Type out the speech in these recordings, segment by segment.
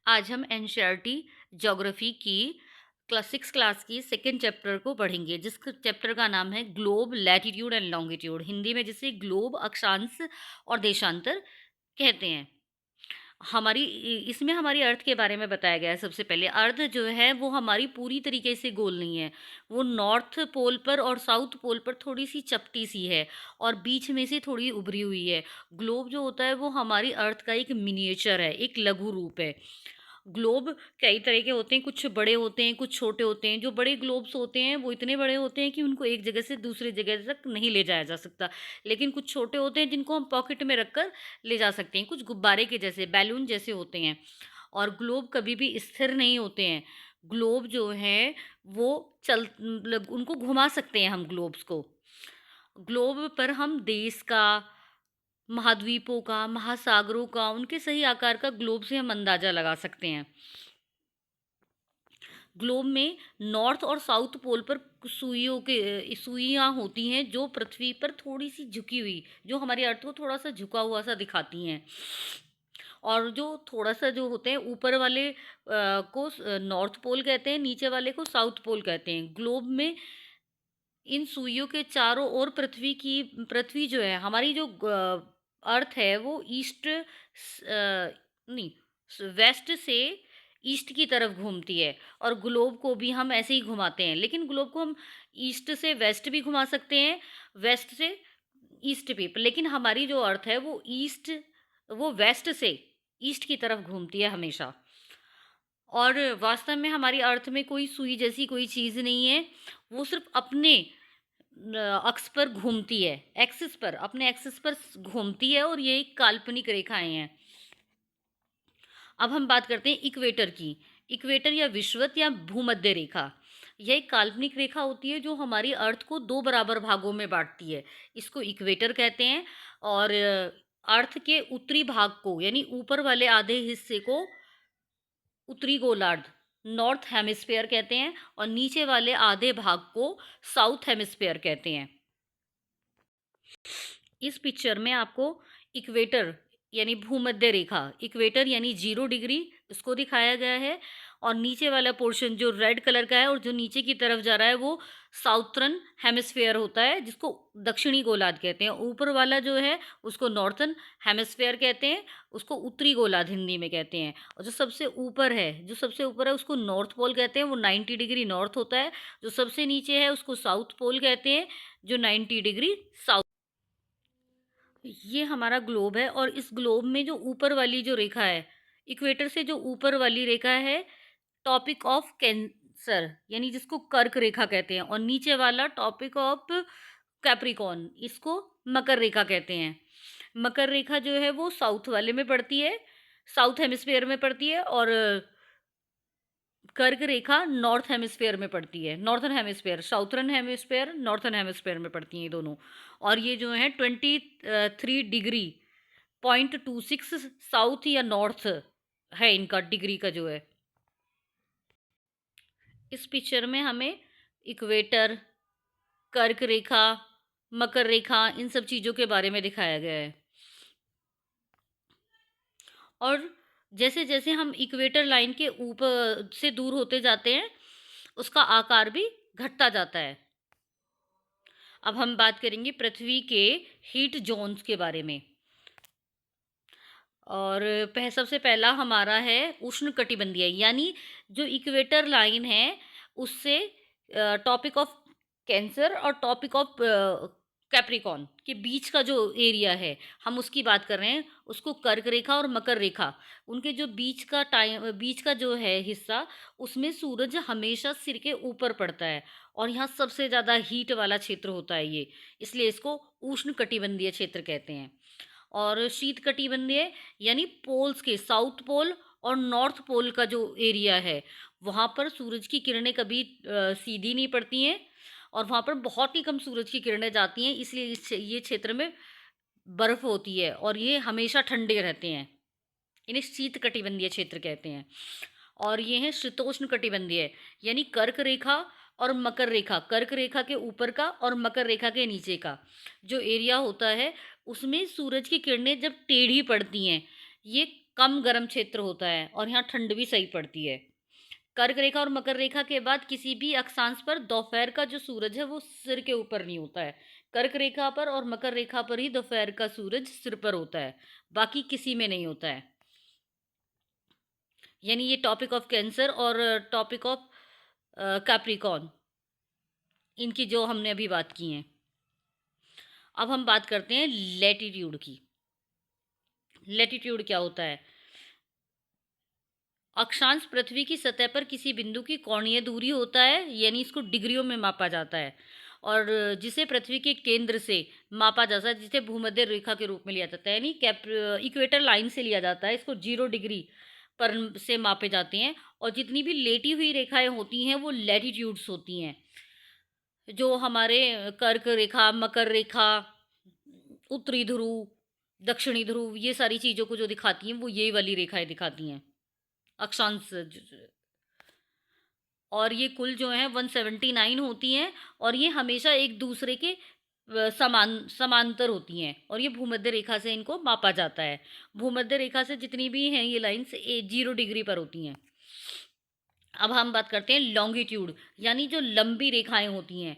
आज हम NCERT geography की क्लास 6 क्लास की सेकंड चैप्टर को पढ़ेंगे, जिस चैप्टर का नाम है globe, latitude and longitude. Hindi में जिसे ग्लोब, अक्षांश और देशांतर कहते हैं। इसमें हमारी अर्थ के बारे में बताया गया है। सबसे पहले अर्थ जो है वो हमारी पूरी तरीके से गोल नहीं है। वो नॉर्थ पोल पर और साउथ पोल पर थोड़ी सी चपटी सी है और बीच में से थोड़ी उभरी हुई है। ग्लोब जो होता है वो हमारी अर्थ का एक मिनिएचर है, एक लघु रूप है। ग्लोब कई तरह के होते हैं, कुछ बड़े होते हैं, कुछ छोटे होते हैं। जो बड़े ग्लोब्स होते हैं वो इतने बड़े होते हैं कि उनको एक जगह से दूसरी जगह तक नहीं ले जाया जा सकता। लेकिन कुछ छोटे होते हैं जिनको हम पॉकेट में रखकर ले जा सकते हैं, कुछ गुब्बारे के जैसे, बैलून जैसे होते हैं। और ग्लोब कभी भी स्थिर नहीं होते हैं। ग्लोब जो है वो चल मतलब उनको घुमा सकते हैं हम ग्लोब्स को। ग्लोब पर हम देश का, महाद्वीपों का, महासागरों का, उनके सही आकार का ग्लोब से हम अंदाज़ा लगा सकते हैं। ग्लोब में नॉर्थ और साउथ पोल पर सुइयाँ होती हैं जो पृथ्वी पर थोड़ी सी झुकी हुई, जो हमारी अर्थ को थोड़ा सा झुका हुआ सा दिखाती हैं। और जो थोड़ा सा जो होते हैं ऊपर वाले को नॉर्थ पोल कहते हैं, नीचे वाले को साउथ पोल कहते हैं। ग्लोब में इन सुइयों के चारों ओर पृथ्वी जो है, हमारी जो अर्थ है वो नहीं, वेस्ट से ईस्ट की तरफ घूमती है। और ग्लोब को भी हम ऐसे ही घुमाते हैं, लेकिन ग्लोब को हम ईस्ट से वेस्ट भी घुमा सकते हैं, वेस्ट से ईस्ट भी। लेकिन हमारी जो अर्थ है वो वेस्ट से ईस्ट की तरफ घूमती है हमेशा। और वास्तव में हमारी अर्थ में कोई सुई जैसी कोई चीज़ नहीं है। वो सिर्फ अपने अक्ष पर घूमती है, एक्सिस पर, अपने एक्सिस पर घूमती है, और ये एक काल्पनिक रेखाएं हैं। अब हम बात करते हैं इक्वेटर की। इक्वेटर या विषुवत या भूमध्य रेखा, यह एक काल्पनिक रेखा होती है जो हमारी अर्थ को दो बराबर भागों में बांटती है। इसको इक्वेटर कहते हैं। और अर्थ के उत्तरी भाग को, यानी ऊपर वाले आधे हिस्से को उत्तरी गोलार्ध, नॉर्थ हेमिस्फेयर कहते हैं, और नीचे वाले आधे भाग को साउथ हेमिस्फेयर कहते हैं। इस पिक्चर में आपको इक्वेटर यानी भूमध्य रेखा, इक्वेटर यानी 0 डिग्री, इसको दिखाया गया है। और नीचे वाला पोर्शन जो रेड कलर का है और जो नीचे की तरफ जा रहा है वो साउथर्न हेमिस्फेयर होता है, जिसको दक्षिणी गोलार्ध कहते हैं। ऊपर वाला जो है उसको नॉर्थर्न हेमिस्फेयर कहते हैं, उसको उत्तरी गोलार्ध हिंदी में कहते हैं। और जो सबसे ऊपर है उसको नॉर्थ पोल कहते हैं, वो 90 डिग्री नॉर्थ होता है। जो सबसे नीचे है उसको साउथ पोल कहते हैं, जो 90 डिग्री साउथ। ये हमारा ग्लोब है, और इस ग्लोब में जो ऊपर वाली जो रेखा है, इक्वेटर से जो ऊपर वाली रेखा है, टॉपिक ऑफ कैंसर, यानी जिसको कर्क रेखा कहते हैं, और नीचे वाला टॉपिक ऑफ कैप्रिकॉर्न, इसको मकर रेखा कहते हैं। मकर रेखा जो है वो साउथ वाले में पड़ती है, साउथ हेमिस्फेयर में पड़ती है। और कर्क रेखा नॉर्थ हेमिस्फेयर में पड़ती है, northern hemisphere, southern hemisphere, northern hemisphere में पड़ती हैं ये दोनों। और ये जो है 23 डिग्री 0.26 साउथ या नॉर्थ है, इनका डिग्री का जो है। इस पिक्चर में हमें इक्वेटर, कर्क रेखा, मकर रेखा, इन सब चीज़ों के बारे में दिखाया गया है। और जैसे जैसे हम इक्वेटर लाइन के ऊपर से दूर होते जाते हैं, उसका आकार भी घटता जाता है। अब हम बात करेंगे पृथ्वी के हीट जोन्स के बारे में। और सबसे पहला हमारा है उष्णकटिबंधीय, यानी जो इक्वेटर लाइन है उससे टॉपिक ऑफ कैंसर और टॉपिक ऑफ कैप्रिकॉर्न के बीच का जो एरिया है, हम उसकी बात कर रहे हैं। उसको कर्क रेखा और मकर रेखा, उनके जो बीच का जो है हिस्सा, उसमें सूरज हमेशा सिर के ऊपर पड़ता है, और यहाँ सबसे ज़्यादा हीट वाला क्षेत्र होता है ये, इसलिए इसको उष्णकटिबंधीय क्षेत्र कहते हैं। और शीतकटिबंधीय यानी पोल्स के, साउथ पोल और नॉर्थ पोल का जो एरिया है, वहाँ पर सूरज की किरणें कभी सीधी नहीं पड़ती हैं, और वहाँ पर बहुत ही कम सूरज की किरणें जाती हैं, इसलिए ये क्षेत्र में बर्फ होती है और ये हमेशा ठंडे रहते हैं। इन्हें शीतकटिबंधीय क्षेत्र कहते हैं। और ये है शीतोष्ण कटिबंधीय, यानी कर्क रेखा और मकर रेखा, कर्क रेखा के ऊपर का और मकर रेखा के नीचे का जो एरिया होता है, उसमें सूरज की किरणें जब टेढ़ी पड़ती हैं, ये कम गर्म क्षेत्र होता है और यहाँ ठंड भी सही पड़ती है। कर्क रेखा और मकर रेखा के बाद किसी भी अक्षांश पर दोपहर का जो सूरज है वो सिर के ऊपर नहीं होता है। कर्क रेखा पर और मकर रेखा पर ही दोपहर का सूरज सिर पर होता है, बाकी किसी में नहीं होता है। यानी ये टॉपिक ऑफ कैंसर और टॉपिक ऑफ कैप्रिकॉन, इनकी जो हमने अभी बात की हैं। अब हम बात करते हैं लैटिट्यूड की। लैटिट्यूड क्या होता है? अक्षांश पृथ्वी की सतह पर किसी बिंदु की कोणीय दूरी होता है, यानी इसको डिग्रियों में मापा जाता है, और जिसे पृथ्वी के केंद्र से मापा जाता है, जिसे भूमध्य रेखा के रूप में लिया जाता है, यानी इक्वेटर लाइन से लिया जाता है। इसको 0 डिग्री पर से मापे जाते हैं। और जितनी भी लेटी हुई रेखाएं होती हैं वो लैटिट्यूड्स होती हैं। जो हमारे कर्क रेखा, मकर रेखा, उत्तरी ध्रुव, दक्षिणी ध्रुव, ये सारी चीज़ों को जो दिखाती हैं वो यही वाली रेखाएं दिखाती हैं, अक्षांश। और ये कुल जो है 179 होती हैं, और ये हमेशा एक दूसरे के समांतर होती हैं, और ये भूमध्य रेखा से इनको मापा जाता है। भूमध्य रेखा से जितनी भी हैं ये लाइन्स 0 डिग्री पर होती हैं। अब हम बात करते हैं लॉन्गिट्यूड, यानी जो लंबी रेखाएं होती हैं।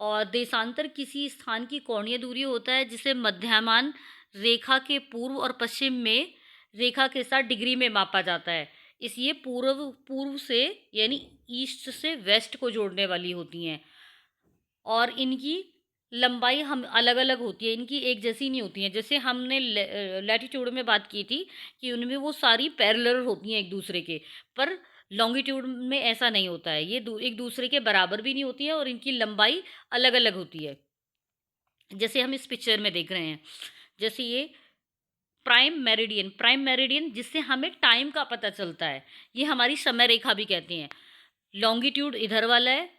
और देशांतर किसी स्थान की कोणीय दूरी होता है, जिसे मध्यमान रेखा के पूर्व और पश्चिम में रेखा के साथ डिग्री में मापा जाता है। इसलिए पूर्व से यानी ईस्ट से वेस्ट को जोड़ने वाली होती हैं, और इनकी लंबाई हम अलग अलग होती है, इनकी एक जैसी नहीं होती है। जैसे हमने लैटिट्यूड में बात की थी कि उनमें वो सारी पैरेलल होती हैं एक दूसरे के, पर लॉन्गिट्यूड में ऐसा नहीं होता है। ये एक दूसरे के बराबर भी नहीं होती है, और इनकी लंबाई अलग अलग होती है। जैसे हम इस पिक्चर में देख रहे हैं, जैसे ये प्राइम मेरिडियन जिससे हमें टाइम का पता चलता है, ये हमारी समय रेखा भी कहते हैं। लॉन्गिट्यूड इधर वाला है,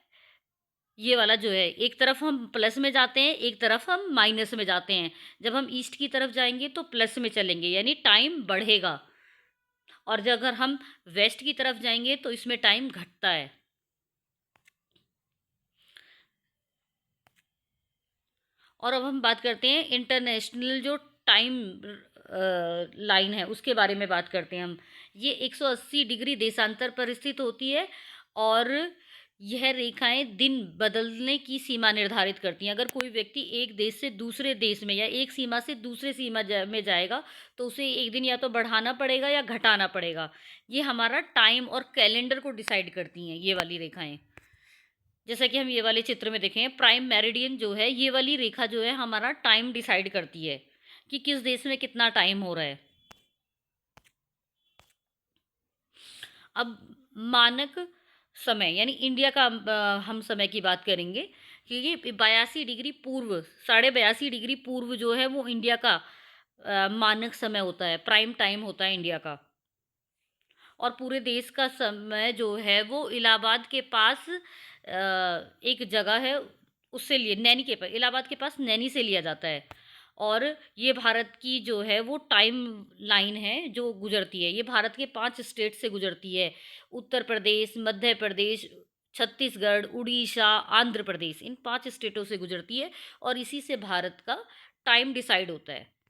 ये वाला जो है, एक तरफ हम प्लस में जाते हैं, एक तरफ हम माइनस में जाते हैं। जब हम ईस्ट की तरफ जाएंगे तो प्लस में चलेंगे, यानी टाइम बढ़ेगा, और जब अगर हम वेस्ट की तरफ जाएंगे तो इसमें टाइम घटता है। और अब हम बात करते हैं इंटरनेशनल जो टाइम लाइन है उसके बारे में बात करते हैं हम। ये 180 डिग्री देशांतर पर स्थित होती है, और यह रेखाएं दिन बदलने की सीमा निर्धारित करती हैं। अगर कोई व्यक्ति एक देश से दूसरे देश में या एक सीमा से दूसरे सीमा में जाएगा तो उसे एक दिन या तो बढ़ाना पड़ेगा या घटाना पड़ेगा। ये हमारा टाइम और कैलेंडर को डिसाइड करती हैं ये वाली रेखाएं। जैसा कि हम ये वाले चित्र में देखें, प्राइम मेरिडियन जो है, ये वाली रेखा जो है हमारा टाइम डिसाइड करती है कि किस देश में कितना टाइम हो रहा है। अब मानक समय यानी इंडिया का हम समय की बात करेंगे, क्योंकि 82 डिग्री पूर्व, 82.5 डिग्री पूर्व जो है वो इंडिया का मानक समय होता है, प्राइम टाइम होता है इंडिया का। और पूरे देश का समय जो है वो इलाहाबाद के पास एक जगह है, उससे लिए नैनी के पास, इलाहाबाद के पास नैनी से लिया जाता है। और ये भारत की जो है वो टाइम लाइन है जो गुजरती है, ये भारत के 5 स्टेट से गुजरती है। उत्तर प्रदेश, मध्य प्रदेश, छत्तीसगढ़, उड़ीसा, आंध्र प्रदेश, इन 5 स्टेटों से गुजरती है, और इसी से भारत का टाइम डिसाइड होता है।